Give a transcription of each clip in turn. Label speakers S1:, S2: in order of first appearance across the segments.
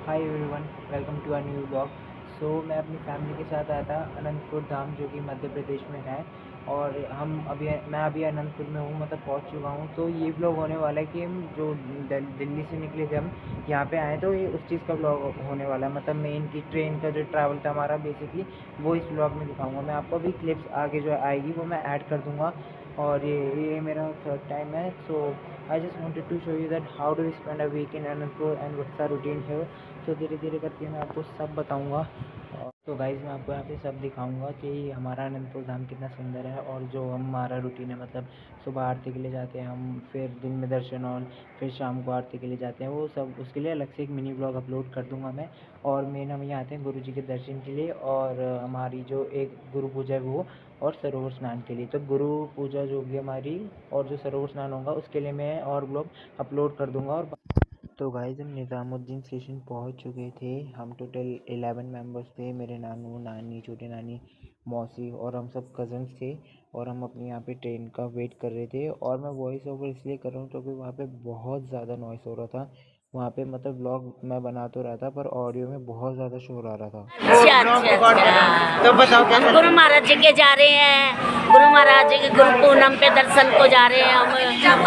S1: Hi everyone, welcome to a new blog. मैं अपनी family के साथ आया था अनंतपुर धाम, जो कि मध्य प्रदेश में है। और मैं अभी अनंतपुर में हूँ, मतलब पहुँच चुका हूँ। तो ये ब्लॉग होने वाला है कि हम जो दिल्ली से निकले थे, हम यहाँ पे आए, तो ये उस चीज़ का ब्लॉग होने वाला है। मतलब मेन की ट्रेन का जो ट्रैवल था हमारा, बेसिकली वो इस ब्लॉग में दिखाऊंगा मैं आपको। अभी क्लिप्स आगे जो आएगी वो मैं ऐड कर दूँगा। और ये मेरा थर्ड टाइम है। I just wanted to show you that how do we spend a week in Anantapur and what's our routine here. धीरे धीरे करके मैं आपको सब बताऊंगा। तो गाइज़, मैं आपको यहाँ पे सब दिखाऊंगा कि हमारा अनंतपुर धाम कितना सुंदर है, और जो हमारा रूटीन है, मतलब सुबह आरती के लिए जाते हैं हम, फिर दिन में दर्शन, और फिर शाम को आरती के लिए जाते हैं, वो सब उसके लिए अलग से एक मिनी ब्लॉग अपलोड कर दूंगा मैं। और मेन हम यहाँ आते हैं गुरु जी के दर्शन के लिए, और हमारी जो एक गुरु पूजा है वो, और सरोवर स्नान के लिए। तो गुरु पूजा जो होगी हमारी, और जो सरोवर स्नान होगा उसके लिए मैं और ब्लॉग अपलोड कर दूंगा। और तो गाइस, हम निज़ामुद्दीन स्टेशन पहुंच चुके थे। हम टोटल 11 मेंबर्स थे। मेरे नानू, नानी, छोटे नानी, मौसी, और हम सब कज़न्स थे। और हम अपने यहाँ पे ट्रेन का वेट कर रहे थे। और मैं वॉइस ओवर इसलिए कर रहा हूँ क्योंकि वहाँ पे बहुत ज़्यादा नॉइस हो रहा था। वहाँ पे मतलब व्लॉग मैं बना तो रहा था, पर ऑडियो में बहुत ज़्यादा शोर आ रहा था।
S2: अच्छा अच्छा अच्छा। तो बताओ, हम गुरु महाराज जी के जा रहे हैं, गुरु महाराज जी के गुरु पूनम पे दर्शन को जा रहे हैं हम।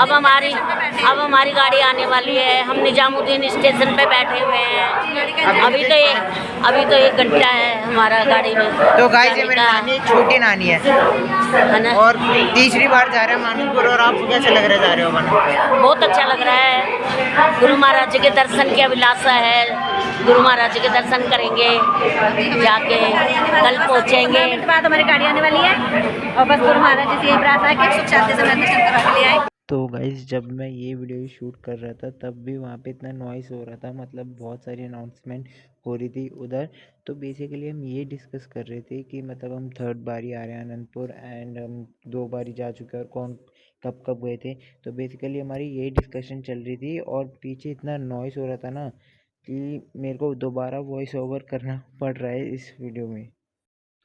S2: अब हमारी गाड़ी आने वाली है। हम निजामुद्दीन स्टेशन पे बैठे हुए हैं। अभी तो 1 घंटा है हमारा गाड़ी में।
S1: तो गाइस, ये मेरी नानी, छोटी नानी है
S2: ना,
S1: और तीसरी बार जा रहे हैं मानूपुर। और आपको कैसे लग रहा है जा रहे हो मानूपुर?
S2: बहुत अच्छा लग रहा है। गुरु महाराज जी के दर्शन की अभिलाषा है। गुरु महाराज जी के दर्शन करेंगे, जाके कल पहुँचेंगे।
S3: बाद हमारी गाड़ी आने वाली है, और बस गुरु महाराज जी से यही प्रार्थना है कि सुख शांति से दर्शन करवा के लिए आए।
S1: तो गाइज़, जब मैं ये वीडियो शूट कर रहा था तब भी वहाँ पे इतना नॉइस हो रहा था, मतलब बहुत सारी अनाउंसमेंट हो रही थी उधर। तो बेसिकली हम ये डिस्कस कर रहे थे कि मतलब हम थर्ड बारी आ रहे हैं अनंतपुर, एंड हम 2 बारी जा चुके हैं, और कौन कब कब गए थे। तो बेसिकली हमारी यही डिस्कशन चल रही थी, और पीछे इतना नॉइस हो रहा था ना कि मेरे को दोबारा वॉइस ओवर करना पड़ रहा है इस वीडियो में।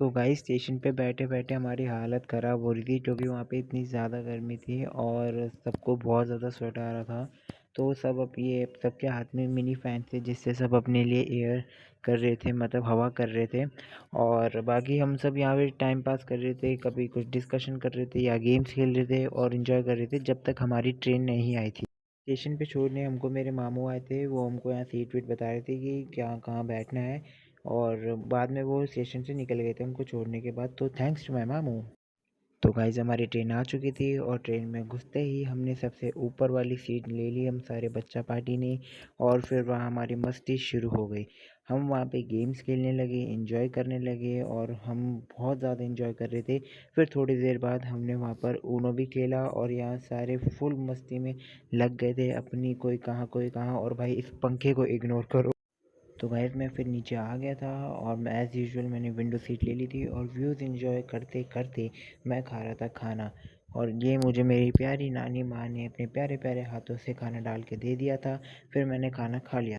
S1: तो गाइस, स्टेशन पे बैठे बैठे हमारी हालत ख़राब हो रही थी, क्योंकि वहाँ पे इतनी ज़्यादा गर्मी थी और सबको बहुत ज़्यादा स्वेट आ रहा था। तो सबके हाथ में मिनी फ़ैन थे, जिससे सब अपने लिए एयर कर रहे थे, मतलब हवा कर रहे थे। और बाकी हम सब यहाँ पे टाइम पास कर रहे थे, कभी कुछ डिस्कशन कर रहे थे या गेम्स खेल रहे थे और इन्जॉय कर रहे थे, जब तक हमारी ट्रेन नहीं आई थी। स्टेशन पे छोड़ने हमको मेरे मामू आए थे। वो हमको यहाँ सीट वीट बता रहे थे कि क्या कहाँ बैठना है। और बाद में वो स्टेशन से निकल गए थे हमको छोड़ने के बाद। तो थैंक्स टू माय मामू। तो गाइज़, हमारी ट्रेन आ चुकी थी, और ट्रेन में घुसते ही हमने सबसे ऊपर वाली सीट ले ली, हम सारे बच्चा पार्टी ने। और फिर वहाँ हमारी मस्ती शुरू हो गई। हम वहाँ पे गेम्स खेलने लगे, एंजॉय करने लगे, और हम बहुत ज़्यादा एंजॉय कर रहे थे। फिर थोड़ी देर बाद हमने वहाँ पर ऊनो भी खेला, और यहाँ सारे फुल मस्ती में लग गए थे अपनी, कोई कहाँ कोई कहाँ। और भाई, इस पंखे को इग्नोर करो। तो गाइस, मैं फिर नीचे आ गया था, और मैं एज़ यूजुअल मैंने विंडो सीट ले ली थी, और व्यूज़ एंजॉय करते करते मैं खा रहा था खाना। और ये मुझे मेरी प्यारी नानी माँ ने अपने प्यारे प्यारे हाथों से खाना डाल के दे दिया था। फिर मैंने खाना खा लिया।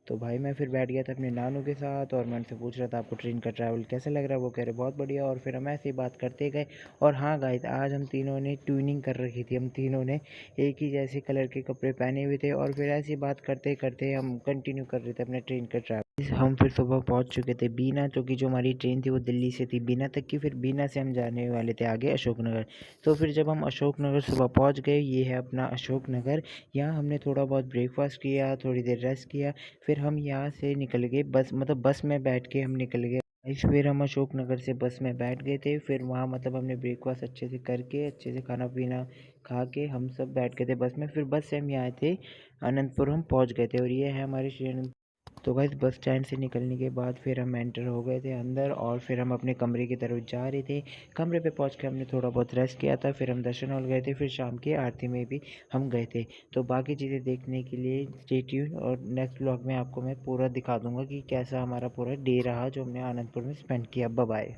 S1: तो भाई, मैं फिर बैठ गया था अपने नानू के साथ, और मैं उनसे पूछ रहा था आपको ट्रेन का ट्रैवल कैसा लग रहा है। वो कह रहे बहुत बढ़िया। और फिर हम ऐसे ही बात करते गए। और हाँ गाइस, आज हम तीनों ने ट्यूनिंग कर रखी थी। हम तीनों ने एक ही जैसे कलर के कपड़े पहने हुए थे, और फिर ऐसी बात करते करते हम कंटिन्यू कर रहे थे अपने ट्रेन का ट्रैवल। हम फिर सुबह पहुंच चुके थे बीना, क्योंकि जो हमारी ट्रेन थी वो दिल्ली से थी बीना तक की। फिर बीना से हम जाने वाले थे आगे अशोकनगर। तो फिर जब हम अशोकनगर सुबह पहुंच गए, ये है अपना अशोकनगर। यहाँ हमने थोड़ा बहुत ब्रेकफास्ट किया, थोड़ी देर रेस्ट किया। फिर हम यहाँ से निकल गए, बस में बैठ के हम निकल गए। फिर हम अशोकनगर से बस में बैठ गए थे। फिर वहाँ मतलब हमने ब्रेकफास्ट अच्छे से करके, अच्छे से खाना पीना खा के हम सब बैठ गए थे बस में। फिर बस से हम यहाँ थे अनंतपुर, हम पहुँच गए थे, और ये है हमारी ट्रेन। तो गाइस, बस स्टैंड से निकलने के बाद फिर हम एंटर हो गए थे अंदर, और फिर हम अपने कमरे की तरफ जा रहे थे। कमरे पे पहुंच के हमने थोड़ा बहुत रेस्ट किया था। फिर हम दर्शन हॉल गए थे। फिर शाम की आरती में भी हम गए थे। तो बाकी चीज़ें देखने के लिए स्टे ट्यून, और नेक्स्ट व्लॉग में आपको मैं पूरा दिखा दूंगा कि कैसा हमारा पूरा डे रहा जो हमने आनंदपुर में स्पेंड किया। Bye bye.